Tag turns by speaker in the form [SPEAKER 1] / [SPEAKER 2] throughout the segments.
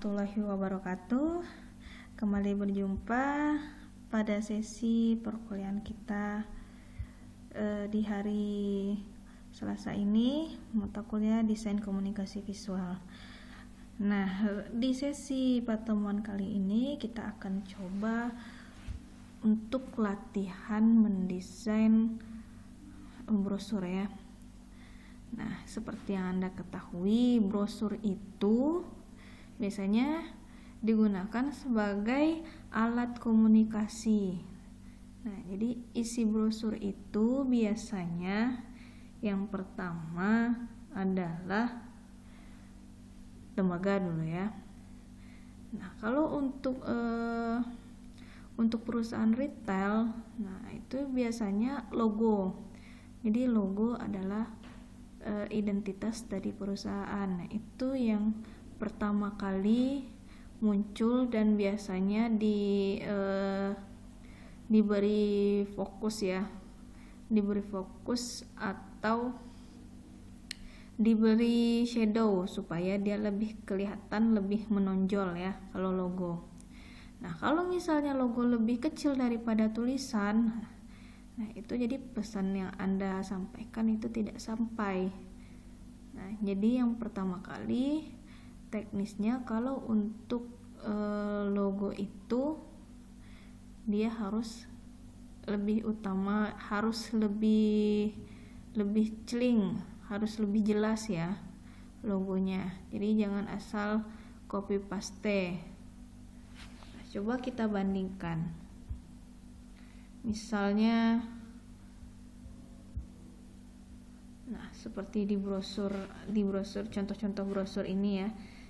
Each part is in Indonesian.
[SPEAKER 1] warahmatullahi wabarakatuh. Kembali berjumpa pada sesi perkuliahan kita di hari Selasa ini, mata kuliah Desain Komunikasi Visual. Nah, di sesi pertemuan kali ini kita akan coba untuk latihan mendesain brosur ya. Nah, seperti yang Anda ketahui, brosur itu biasanya digunakan sebagai alat komunikasi. Nah, jadi isi brosur itu biasanya yang pertama adalah lembaga dulu ya. Nah, kalau untuk perusahaan retail, nah itu biasanya logo. Jadi logo adalah identitas dari perusahaan. Nah, itu yang pertama kali muncul dan biasanya diberi fokus ya, diberi fokus atau diberi shadow supaya dia lebih kelihatan, lebih menonjol ya kalau logo. Nah, kalau misalnya logo lebih kecil daripada tulisan, nah itu jadi pesan yang Anda sampaikan itu tidak sampai. Nah, jadi yang pertama kali teknisnya kalau untuk logo itu dia harus lebih utama, harus lebih celing, harus lebih jelas ya logonya. Jadi jangan asal copy paste. Nah, coba kita bandingkan. Misalnya, nah seperti di brosur contoh-contoh brosur ini ya,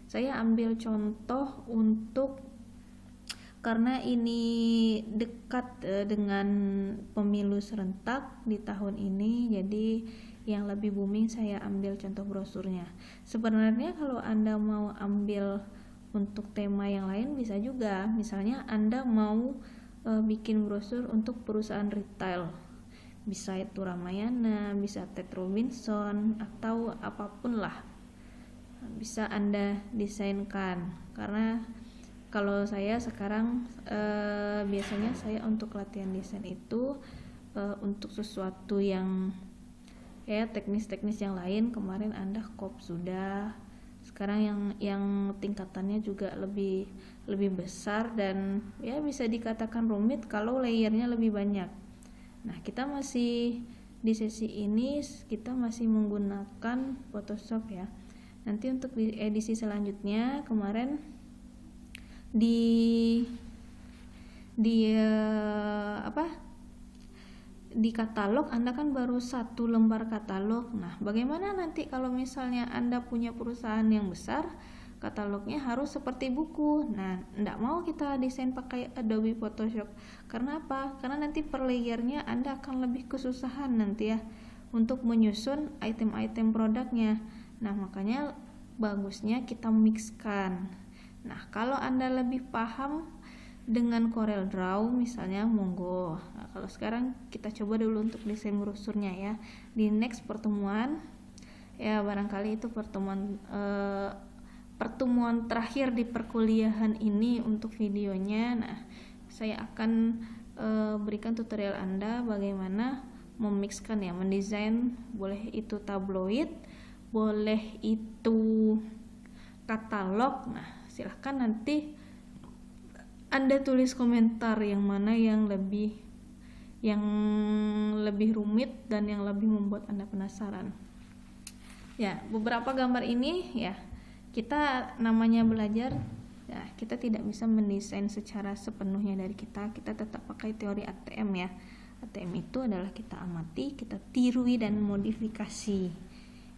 [SPEAKER 1] saya ambil contoh untuk karena ini dekat dengan pemilu serentak di tahun ini, jadi yang lebih booming saya ambil contoh brosurnya. Sebenarnya kalau Anda mau ambil untuk tema yang lain bisa juga, misalnya Anda mau bikin brosur untuk perusahaan retail, bisa itu Ramayana, bisa Ted Robinson atau apapun lah, bisa Anda desainkan. Karena kalau saya sekarang biasanya saya untuk latihan desain itu untuk sesuatu yang ya teknis-teknis yang lain, kemarin Anda kop sudah, sekarang yang tingkatannya juga lebih besar dan ya bisa dikatakan rumit kalau layernya lebih banyak. Nah, kita masih di sesi ini kita masih menggunakan Photoshop ya. Nanti untuk di edisi selanjutnya, kemarin di katalog Anda kan baru satu lembar katalog. Nah, bagaimana nanti kalau misalnya Anda punya perusahaan yang besar, katalognya harus seperti buku. Nah, enggak mau kita desain pakai Adobe Photoshop. Karena apa? Karena nanti per layernya Anda akan lebih kesusahan nanti ya untuk menyusun item-item produknya. Nah, makanya bagusnya kita mixkan. Nah, kalau Anda lebih paham dengan Corel Draw misalnya, monggo. Nah, kalau sekarang kita coba dulu untuk desain brosurnya ya. Di next pertemuan ya, barangkali itu pertemuan terakhir di perkuliahan ini untuk videonya. Nah, saya akan berikan tutorial Anda bagaimana memixkan ya, mendesain, boleh itu tabloid, boleh itu katalog. Nah, silahkan nanti Anda tulis komentar yang mana yang lebih rumit dan yang lebih membuat Anda penasaran. Ya, beberapa gambar ini ya, kita namanya belajar ya, kita tidak bisa mendesain secara sepenuhnya dari kita tetap pakai teori ATM ya. ATM itu adalah kita amati, kita tirui dan modifikasi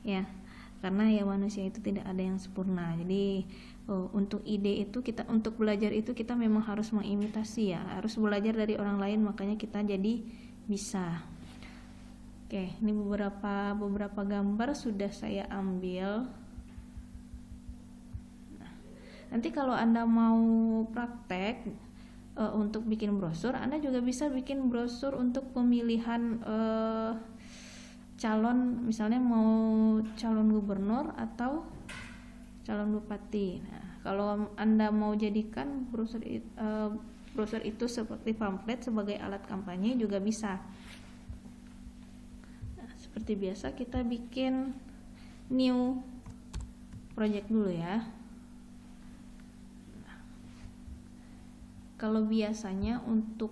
[SPEAKER 1] ya. Karena ya manusia itu tidak ada yang sempurna. Jadi untuk ide itu untuk belajar itu kita memang harus mengimitasi ya, harus belajar dari orang lain, makanya kita jadi bisa. Oke, ini beberapa gambar sudah saya ambil. Nah, nanti kalau Anda mau praktek untuk bikin brosur, Anda juga bisa bikin brosur untuk pemilihan calon, misalnya mau calon gubernur atau calon bupati. Nah, kalau Anda mau jadikan brosur itu seperti pamflet sebagai alat kampanye juga bisa. Nah, seperti biasa kita bikin new project dulu ya. Nah, kalau biasanya untuk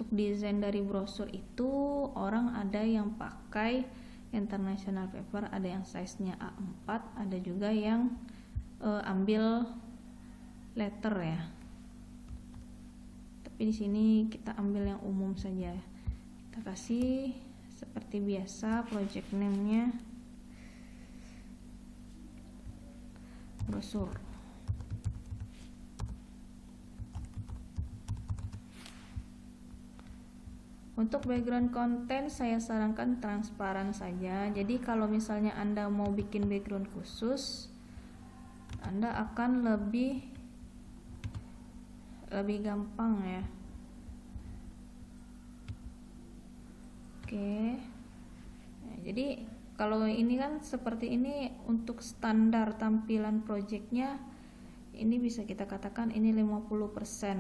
[SPEAKER 1] desain dari brosur itu orang ada yang pakai international paper, ada yang size-nya A4, ada juga yang ambil letter ya. Tapi di sini kita ambil yang umum saja. Kita kasih seperti biasa project name-nya brosur. Untuk background konten saya sarankan transparan saja. Jadi kalau misalnya Anda mau bikin background khusus, Anda akan lebih gampang ya. Oke. Nah, jadi kalau ini kan seperti ini untuk standar tampilan projectnya, ini bisa kita katakan ini 50%.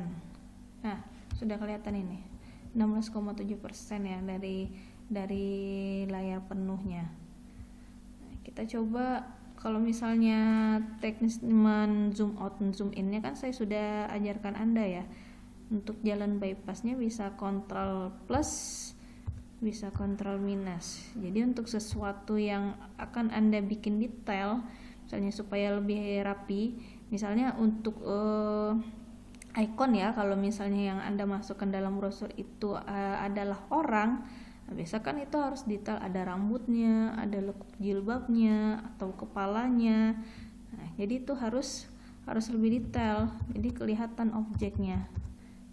[SPEAKER 1] Nah, sudah kelihatan ini 16,7% ya dari layar penuhnya. Nah, kita coba kalau misalnya teknis zoom out dan zoom in-nya kan saya sudah ajarkan Anda ya. Untuk jalan bypassnya bisa kontrol plus, bisa kontrol minus. Jadi untuk sesuatu yang akan Anda bikin detail, misalnya supaya lebih rapi, misalnya untuk icon ya, kalau misalnya yang Anda masukkan dalam brosur itu adalah orang, nah, biasa kan itu harus detail, ada rambutnya, ada lekuk jilbabnya atau kepalanya. Nah, jadi itu harus lebih detail, jadi kelihatan objeknya.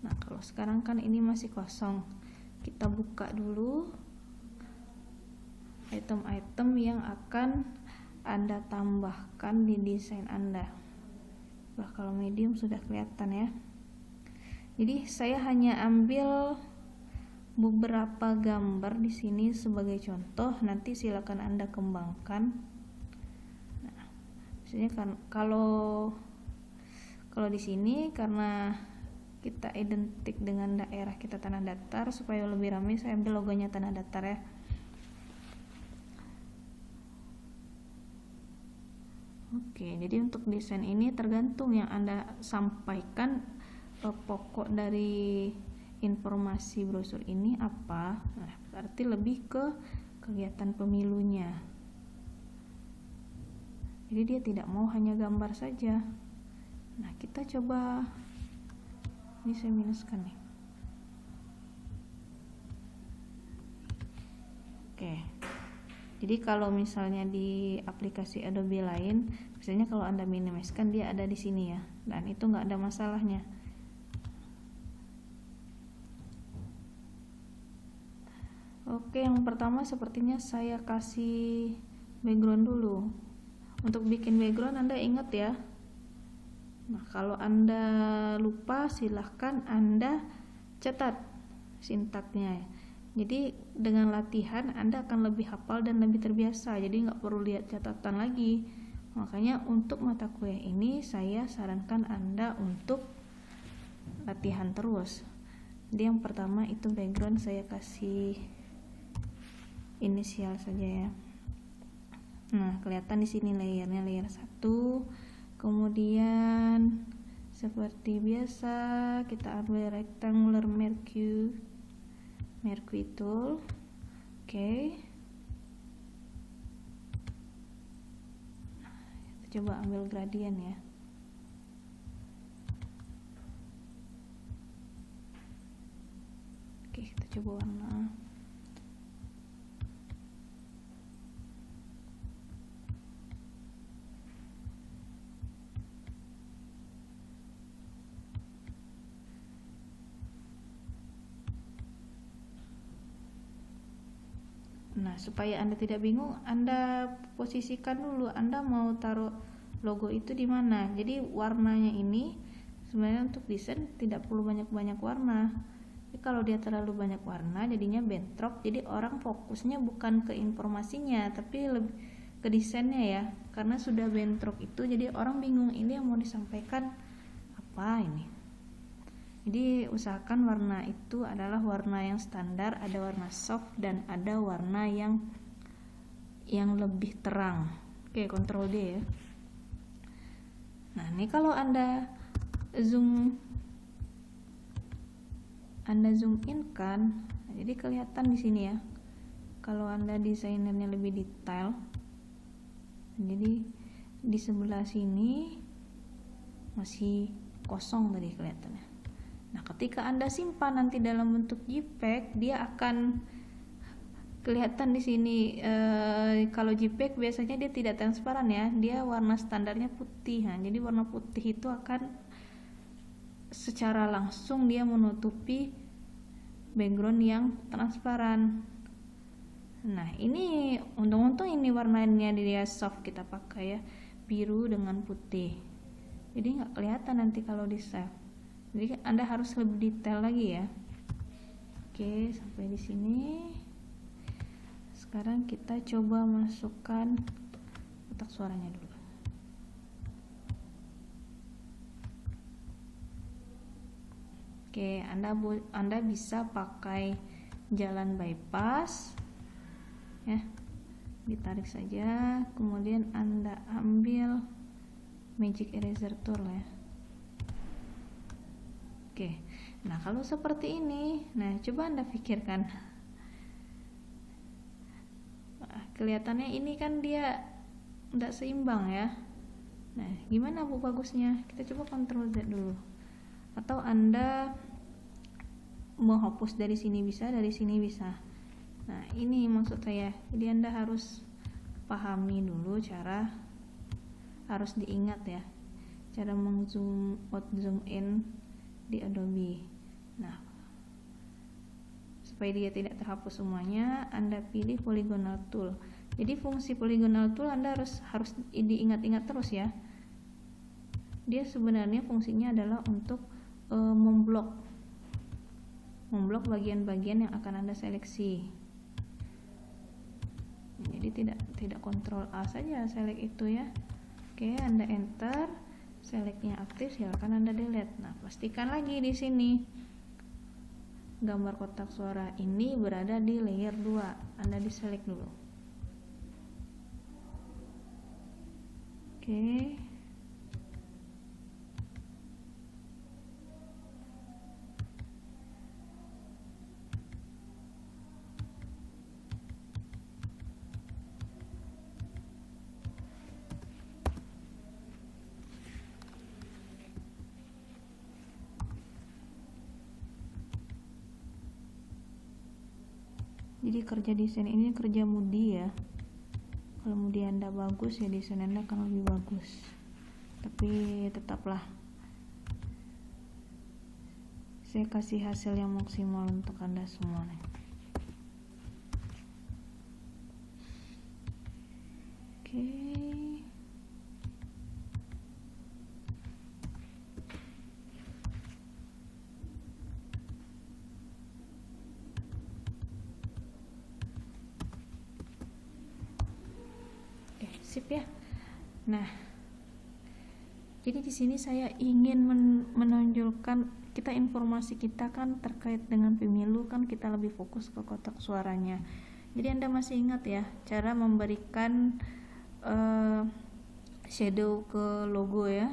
[SPEAKER 1] Nah, kalau sekarang kan ini masih kosong, kita buka dulu item-item yang akan Anda tambahkan di desain Anda. Nah, kalau medium sudah kelihatan ya. Jadi saya hanya ambil beberapa gambar di sini sebagai contoh, nanti silakan Anda kembangkan. Nah, misalnya kan kalau di sini karena kita identik dengan daerah kita tanah datar, supaya lebih ramai saya ambil logonya tanah datar ya. Oke, jadi untuk desain ini tergantung yang Anda sampaikan, pokok dari informasi brosur ini apa. Nah, berarti lebih ke kegiatan pemilunya. Jadi dia tidak mau hanya gambar saja. Nah, kita coba, ini saya minuskan nih. Oke. Jadi kalau misalnya di aplikasi Adobe lain, biasanya kalau Anda minimaliskan dia ada di sini ya, dan itu nggak ada masalahnya. Oke, yang pertama sepertinya saya kasih background dulu. Untuk bikin background Anda ingat ya. Nah, kalau Anda lupa silahkan Anda catat sintaknya. Jadi dengan latihan Anda akan lebih hafal dan lebih terbiasa, jadi nggak perlu lihat catatan lagi. Makanya untuk mata kuliah ini saya sarankan Anda untuk latihan terus. Jadi yang pertama itu background saya kasih inisial saja ya. Nah, kelihatan di sini layernya layer 1. Kemudian seperti biasa kita ambil rectangular mercury tool. Oke. Kita coba ambil gradient ya. Oke, kita coba warna. Nah, supaya Anda tidak bingung, Anda posisikan dulu Anda mau taruh logo itu di mana. Jadi warnanya ini sebenarnya untuk desain tidak perlu banyak-banyak warna. Jadi kalau dia terlalu banyak warna jadinya bentrok, jadi orang fokusnya bukan ke informasinya tapi lebih ke desainnya ya, karena sudah bentrok itu jadi orang bingung ini yang mau disampaikan apa ini. Jadi usahakan warna itu adalah warna yang standar, ada warna soft dan ada warna yang lebih terang. Oke, Ctrl D ya. Nah, ini kalau Anda zoom in kan, jadi kelihatan di sini ya. Kalau Anda desainernya lebih detail, jadi di sebelah sini masih kosong tadi kelihatannya. Nah, ketika Anda simpan nanti dalam bentuk JPEG, dia akan kelihatan di sini. Kalau JPEG biasanya dia tidak transparan ya, dia warna standarnya putih. Nah, jadi warna putih itu akan secara langsung dia menutupi background yang transparan. Nah, ini untung-untung ini warnanya dia soft kita pakai ya, biru dengan putih. Jadi nggak kelihatan nanti kalau di save. Jadi Anda harus lebih detail lagi ya. Oke, sampai di sini. Sekarang kita coba masukkan kotak suaranya dulu. Oke, Anda bisa pakai jalan bypass ya. Ditarik saja, kemudian Anda ambil magic eraser tool ya. Oke, nah kalau seperti ini, nah coba Anda pikirkan, kelihatannya ini kan dia tidak seimbang ya. Nah, gimana Bu bagusnya? Kita coba Ctrl Z dulu. Atau Anda mau hapus dari sini bisa, dari sini bisa. Nah, ini maksud saya. Jadi Anda harus pahami dulu cara, harus diingat ya, cara meng-zoom out, zoom in di Adobe. Nah, supaya dia tidak terhapus semuanya, Anda pilih polygonal tool. Jadi fungsi polygonal tool Anda harus diingat-ingat terus ya. Dia sebenarnya fungsinya adalah untuk memblok bagian-bagian yang akan Anda seleksi. Jadi tidak Ctrl A saja select itu ya. Oke, Anda enter, selectnya aktif, silakan Anda delete. Nah, pastikan lagi di sini gambar kotak suara ini berada di layer 2. Anda diselect dulu. Oke. Jadi kerja desain ini kerja mudi ya. Kalau mudi Anda bagus ya, desain Anda akan lebih bagus. Tapi tetaplah saya kasih hasil yang maksimal untuk Anda semua nih. Oke. Sip ya. Nah, jadi di sini saya ingin menonjolkan informasi kita kan terkait dengan pemilu kan, kita lebih fokus ke kotak suaranya. Jadi Anda masih ingat ya cara memberikan shadow ke logo ya.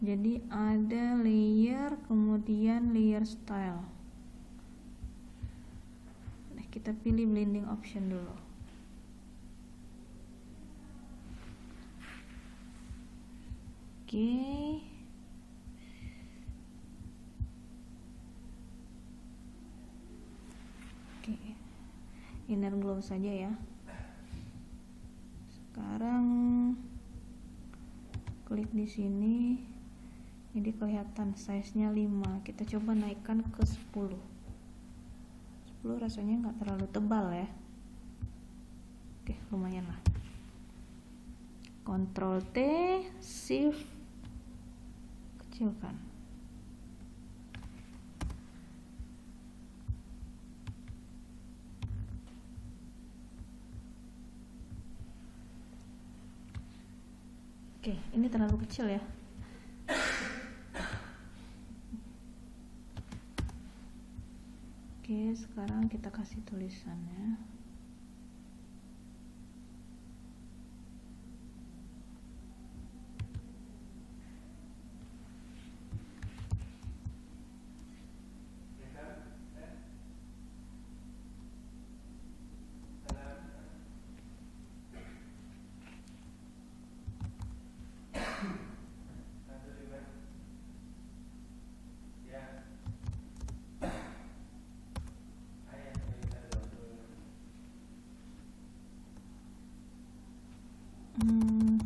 [SPEAKER 1] Jadi ada layer, kemudian layer style. Nah, kita pilih blending option dulu. Oke. Inner glow saja ya. Sekarang klik di sini. Jadi kelihatan size-nya 5. Kita coba naikkan ke 10. 10 rasanya nggak terlalu tebal ya. Oke, lumayan lah. Ctrl T, Shift kecilkan. Oke, ini terlalu kecil ya. Oke, sekarang kita kasih tulisannya. Hmm,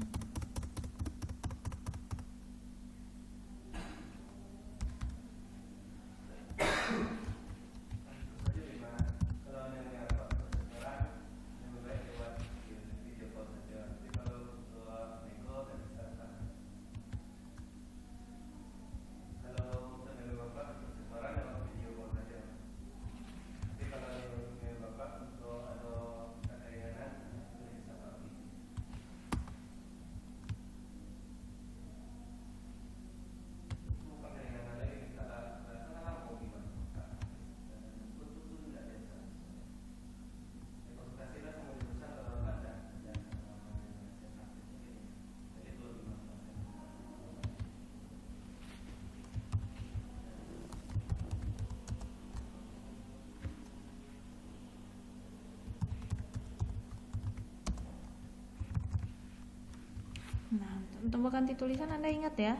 [SPEAKER 1] Nah, untuk mengganti tulisan Anda ingat ya,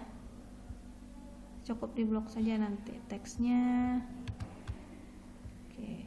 [SPEAKER 1] cukup diblok saja nanti teksnya. Oke.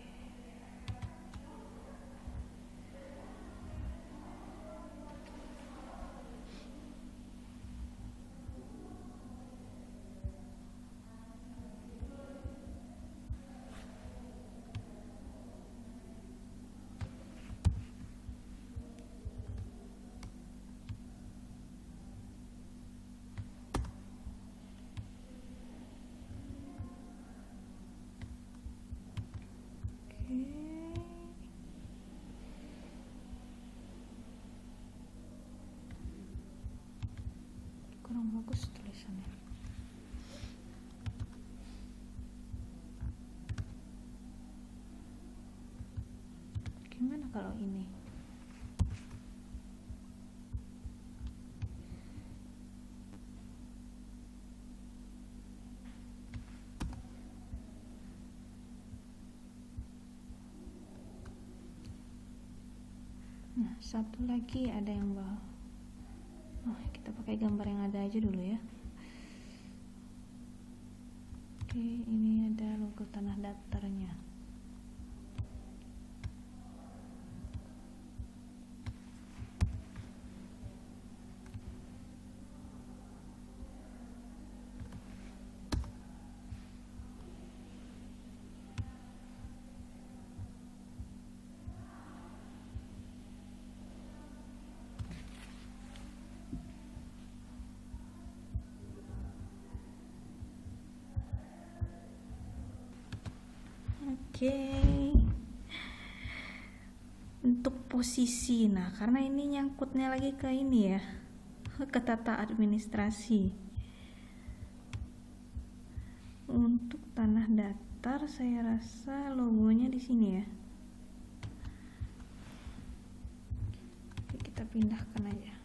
[SPEAKER 1] Kurang bagus tulisannya. Gimana kalau ini? Nah, satu lagi ada yang bawah. Oh, kita pakai gambar yang ada aja dulu ya. Oke, ini ada logo tanah datarnya. Oke. Untuk posisi, nah karena ini nyangkutnya lagi ke ini ya, ke tata administrasi. Untuk tanah datar saya rasa logonya di sini ya. Oke, kita pindahkan aja.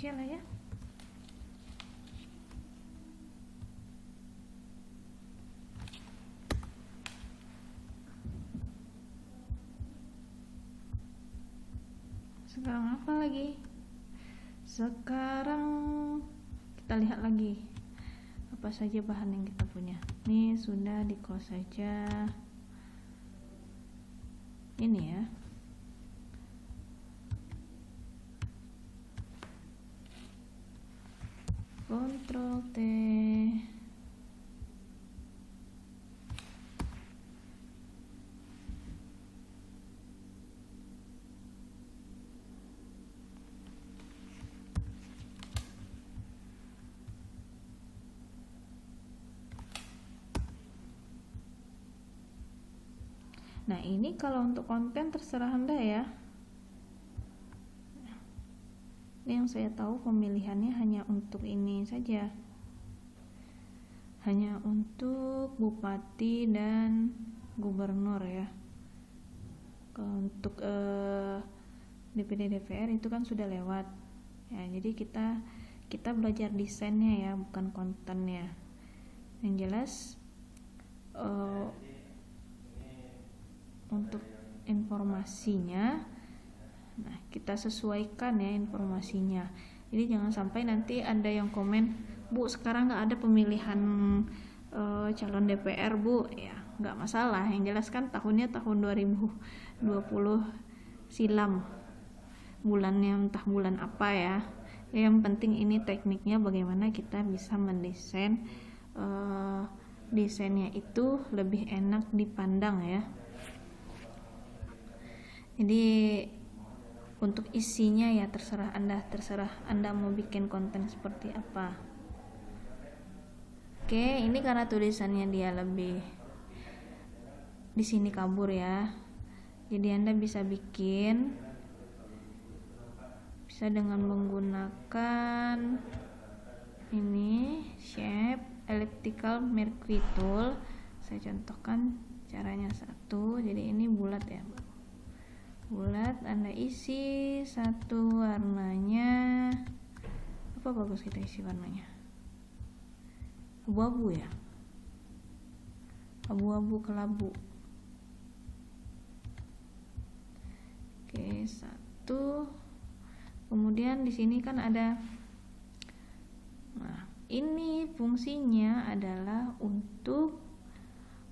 [SPEAKER 1] Oke lah ya. Sekarang apa lagi? Sekarang kita lihat lagi apa saja bahan yang kita punya. Ini sudah di close saja. Ini ya. Ctrl T. Nah, ini kalau untuk konten terserah Anda ya. Ini yang saya tahu pemilihannya hanya untuk ini saja. Hanya untuk bupati dan gubernur ya. Kalau untuk DPD DPR itu kan sudah lewat. Ya, jadi kita belajar desainnya ya, bukan kontennya. Yang jelas untuk informasinya, nah kita sesuaikan ya informasinya. Jadi jangan sampai nanti ada yang komen, Bu sekarang nggak ada pemilihan calon DPR Bu, ya nggak masalah. Yang jelas kan tahunnya tahun 2020 silam, bulannya entah bulan apa ya. Yang penting ini tekniknya bagaimana kita bisa mendesain desainnya itu lebih enak dipandang ya. Jadi untuk isinya ya terserah Anda mau bikin konten seperti apa. Oke, ini karena tulisannya dia lebih di sini kabur ya. Jadi Anda bisa bikin dengan menggunakan ini shape elliptical mercury tool. Saya contohkan caranya satu. Jadi ini bulat ya, bulat. Anda isi satu warnanya apa bagus kita isi warnanya abu-abu ya, abu-abu kelabu. Oke, satu. Kemudian di sini kan ada, nah ini fungsinya adalah untuk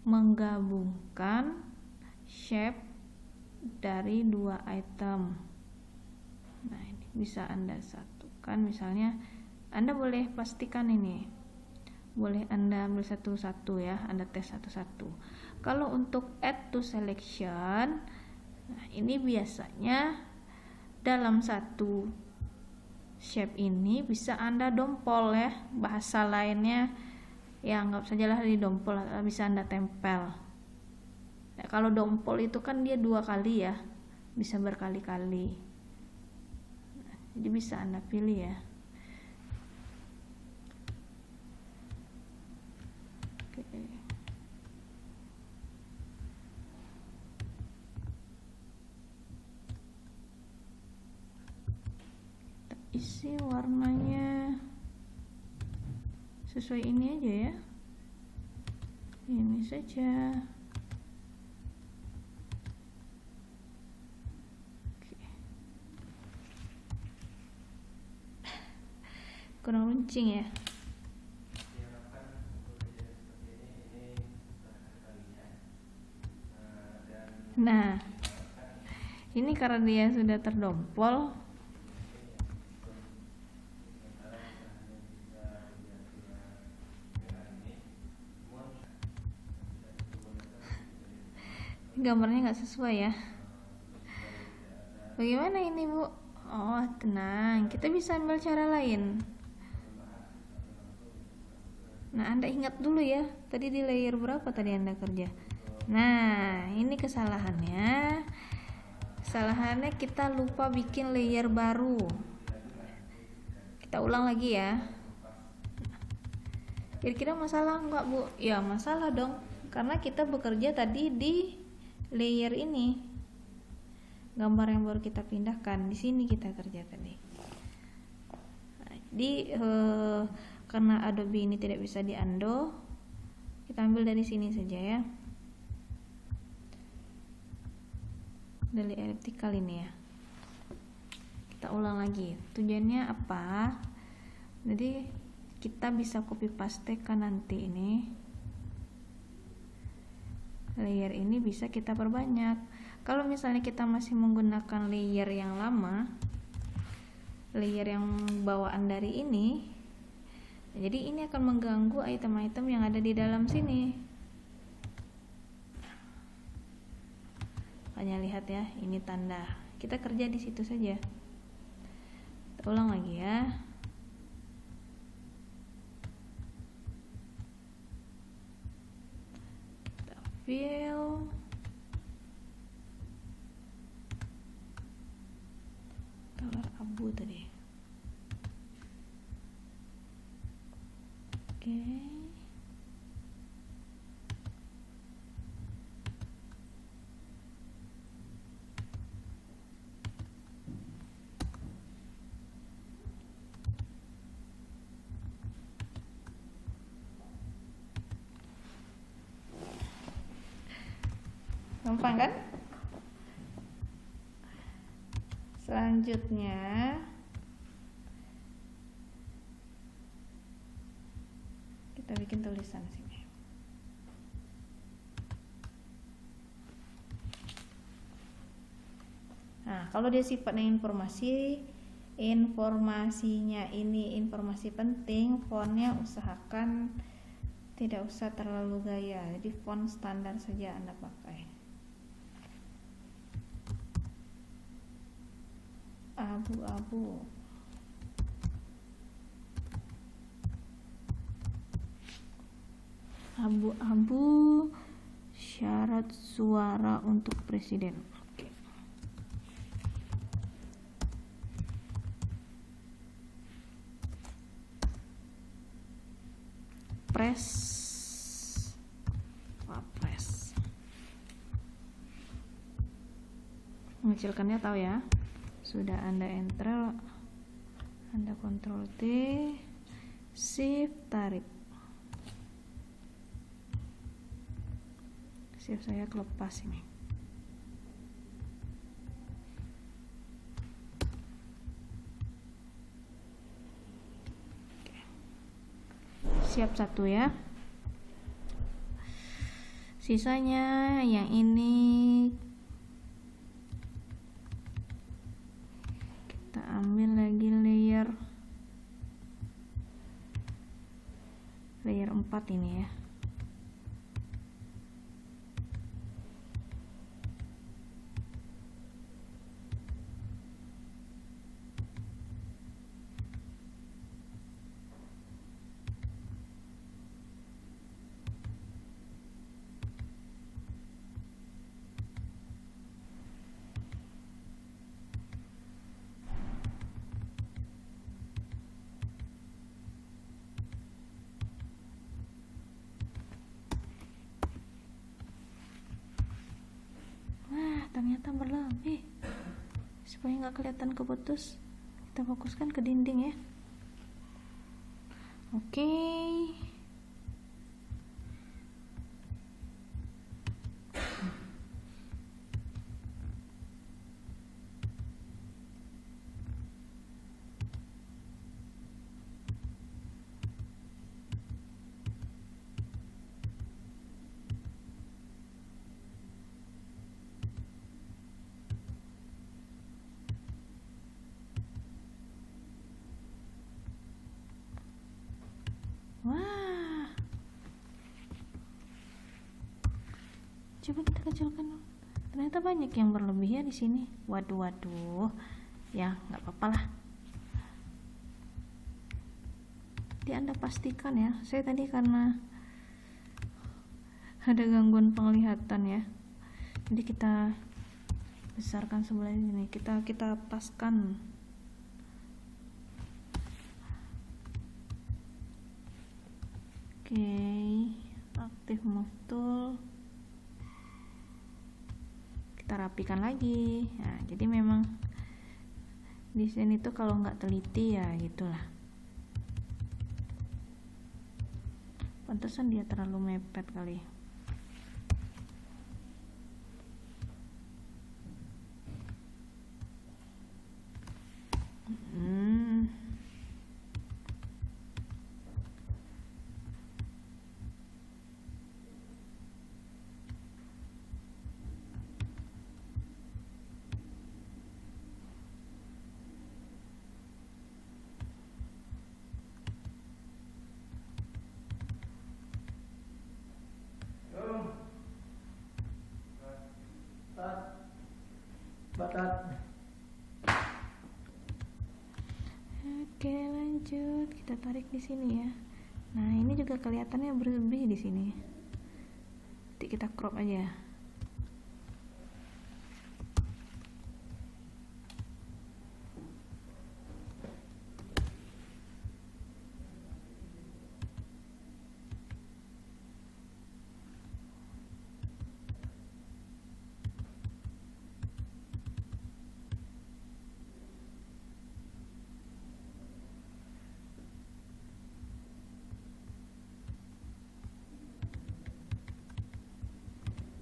[SPEAKER 1] menggabungkan shape dari dua item. Nah ini bisa Anda satukan. Misalnya Anda boleh pastikan ini, boleh Anda ambil satu-satu ya, Anda tes satu-satu. Kalau untuk add to selection, nah ini biasanya dalam satu shape ini bisa Anda dompol ya. Bahasa lainnya ya anggap sajalah di dompol, bisa Anda tempel. Ya, kalau dompol itu kan dia 2 kali ya, bisa berkali-kali. Nah, jadi bisa Anda pilih ya. Oke. Kita isi warnanya sesuai ini aja ya. Ini saja. Kurang runcing ya. Nah ini karena dia sudah terdompol, gambarnya nggak sesuai ya. Bagaimana ini Bu? Oh tenang, kita bisa ambil cara lain. Nah Anda ingat dulu ya, tadi di layer berapa tadi Anda kerja. Nah ini kesalahannya kita lupa bikin layer baru. Kita ulang lagi ya. Kira-kira masalah enggak Bu? Ya masalah dong, karena kita bekerja tadi di layer ini. Gambar yang baru kita pindahkan, di sini kita kerja tadi. Karena Adobe ini tidak bisa di undo, kita ambil dari sini saja ya, dari elliptical ini ya. Kita ulang lagi, tujuannya apa? Jadi kita bisa copy paste kan nanti ini layer ini bisa kita perbanyak. Kalau misalnya kita masih menggunakan layer yang lama, layer yang bawaan dari ini, jadi ini akan mengganggu item-item yang ada di dalam sini. Makanya lihat ya, ini tanda. Kita kerja di situ saja. Kita ulang lagi ya. Kita fill. Color abu tadi. Oke. Gampang kan? Selanjutnya kita bikin tulisan sini. Nah, kalau dia sifatnya informasinya ini informasi penting, fontnya usahakan tidak usah terlalu gaya, jadi font standar saja Anda pakai. Abu-abu. Abu-abu syarat suara untuk presiden. Oke. Press. Mengecilkannya tahu ya. Sudah Anda enter, Anda Ctrl T, Shift tarik. Shift saya kelepas ini. Oke. Siap satu ya. Sisanya yang ini kita ambil lagi layer 4 ini ya. Ternyata berlebih. Supaya nggak kelihatan keputus, kita fokuskan ke dinding ya. Oke. Wah, coba kita kecilkan. Ternyata banyak yang berlebih ya di sini. Waduh, ya nggak apa-apa lah. Jadi Anda pastikan ya. Saya tadi karena ada gangguan penglihatan ya, jadi kita besarkan sebelah ini. Kita paskan. Oke, aktif move tool, kita rapikan lagi. Nah, jadi memang desain itu kalau nggak teliti ya gitulah. Pantesan dia terlalu mepet kali. Oke, lanjut. Kita tarik di sini ya. Nah, ini juga kelihatannya berlebih di sini. Nanti kita crop aja.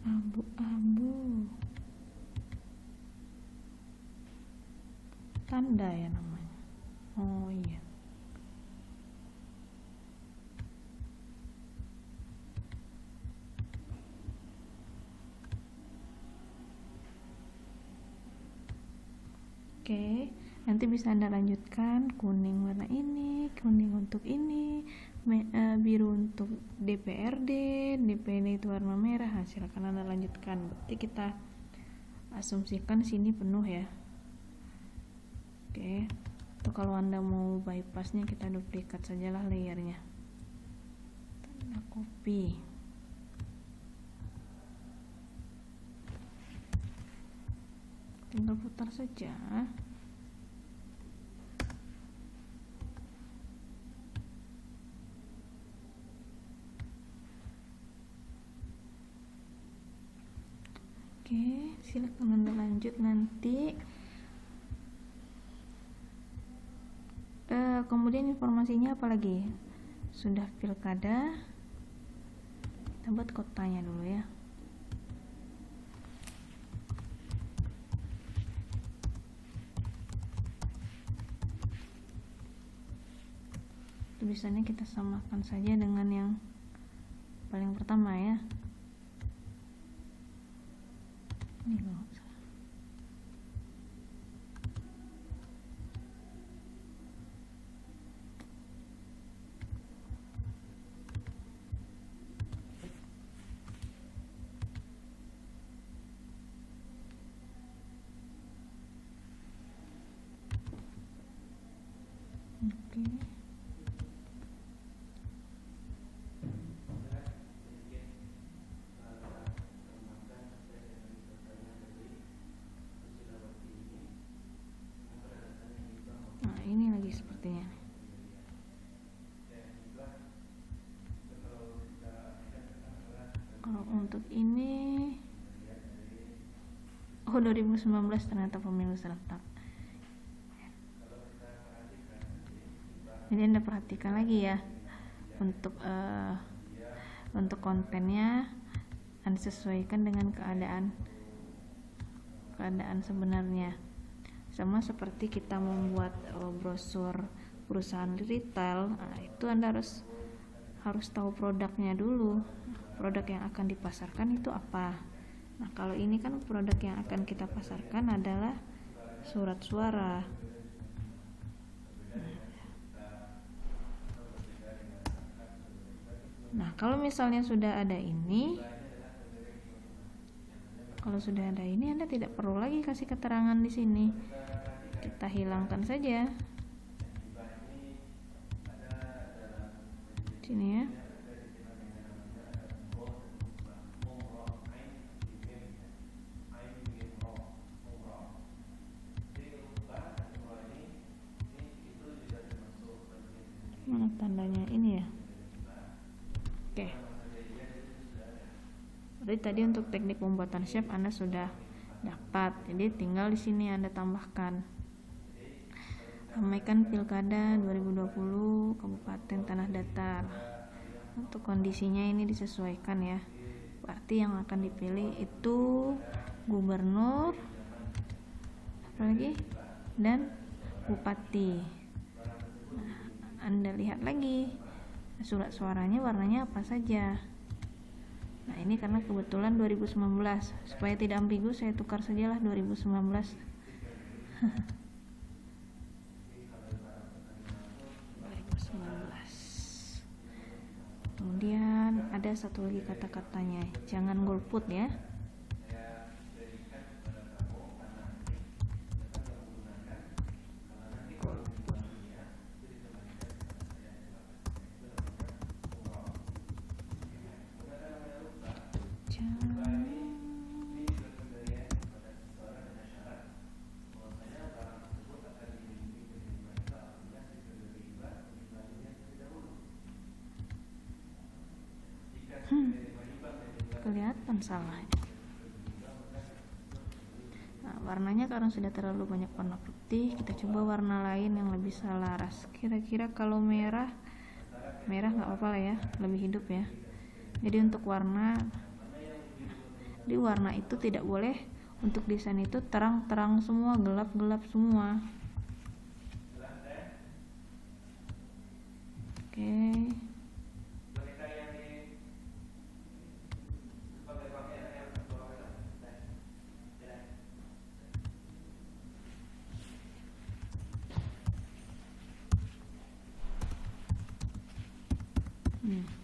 [SPEAKER 1] Abu-abu. Tanda ya namanya. Oh iya. Oke, nanti bisa Anda lanjutkan kuning warna ini, kuning untuk ini, biru untuk DPRD, DPD itu warna merah. Nah, silakan Anda lanjutkan. Berarti kita asumsikan sini penuh ya. Oke, atau kalau Anda mau bypassnya, kita duplikat sajalah layernya. Tanda copy. Tinggal putar saja. Oke, silakan Anda lanjut nanti. Kemudian informasinya apa lagi? Sudah pilkada. Kita buat kotanya dulu ya. Tulisannya kita samakan saja dengan yang paling pertama ya. Ini loh. Oke. Nah, ini lagi sepertinya. Kalau untuk ini 2019 ternyata pemilu serentak. Jadi Anda perhatikan lagi ya, untuk kontennya Anda sesuaikan dengan keadaan sebenarnya. Sama seperti kita membuat brosur perusahaan retail, nah, itu Anda harus tahu produknya dulu. Produk yang akan dipasarkan itu apa. Nah, kalau ini kan produk yang akan kita pasarkan adalah surat suara. Nah, kalau misalnya sudah ada ini, Anda tidak perlu lagi kasih keterangan di sini. Kita hilangkan saja. Sini ya. Mana tandanya ini ya? Oke. Jadi tadi untuk teknik pembuatan shape Anda sudah dapat. Jadi tinggal di sini Anda tambahkan. Ramaikan Pilkada 2020 Kabupaten Tanah Datar. Untuk kondisinya ini disesuaikan ya. Berarti yang akan dipilih itu gubernur, apa lagi, dan bupati. Nah, Anda lihat lagi surat suaranya warnanya apa saja. Nah, ini karena kebetulan 2019. Supaya tidak ambigu, saya tukar sajalah 2019. Kemudian ada satu lagi kata-katanya, jangan golput ya. Kelihatan salah. Nah, warnanya karena sudah terlalu banyak warna putih, kita coba warna lain yang lebih selaras. Kira-kira kalau merah nggak apa-apa lah ya, lebih hidup ya. Jadi untuk warna, di warna itu tidak boleh untuk desain itu terang-terang semua, gelap-gelap semua. Oke.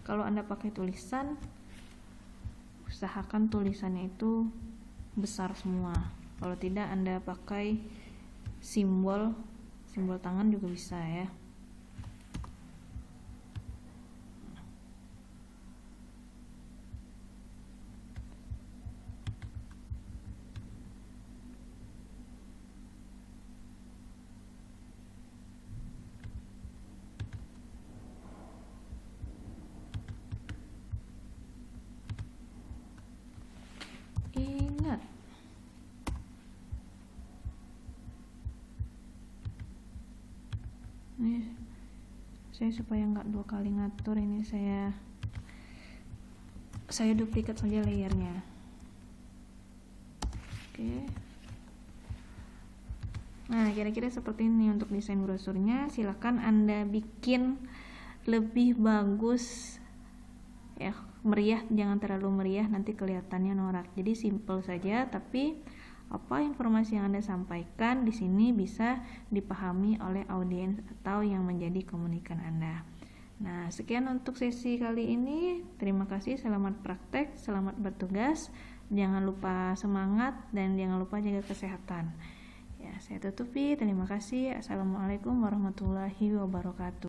[SPEAKER 1] Kalau Anda pakai tulisan, usahakan tulisannya itu besar semua. Kalau tidak, Anda pakai simbol tangan juga bisa ya. Ingat, nih saya supaya nggak dua kali ngatur, ini saya duplikat saja layernya. Oke. Nah, kira-kira seperti ini untuk desain brosurnya. Silakan Anda bikin lebih bagus ya, meriah, jangan terlalu meriah, nanti kelihatannya norak. Jadi simple saja, tapi apa informasi yang Anda sampaikan di sini bisa dipahami oleh audiens atau yang menjadi komunikan Anda. Nah, sekian untuk sesi kali ini. Terima kasih, selamat praktek, selamat bertugas. Jangan lupa semangat dan jangan lupa jaga kesehatan. Ya, saya tutupi. Terima kasih. Assalamualaikum warahmatullahi wabarakatuh.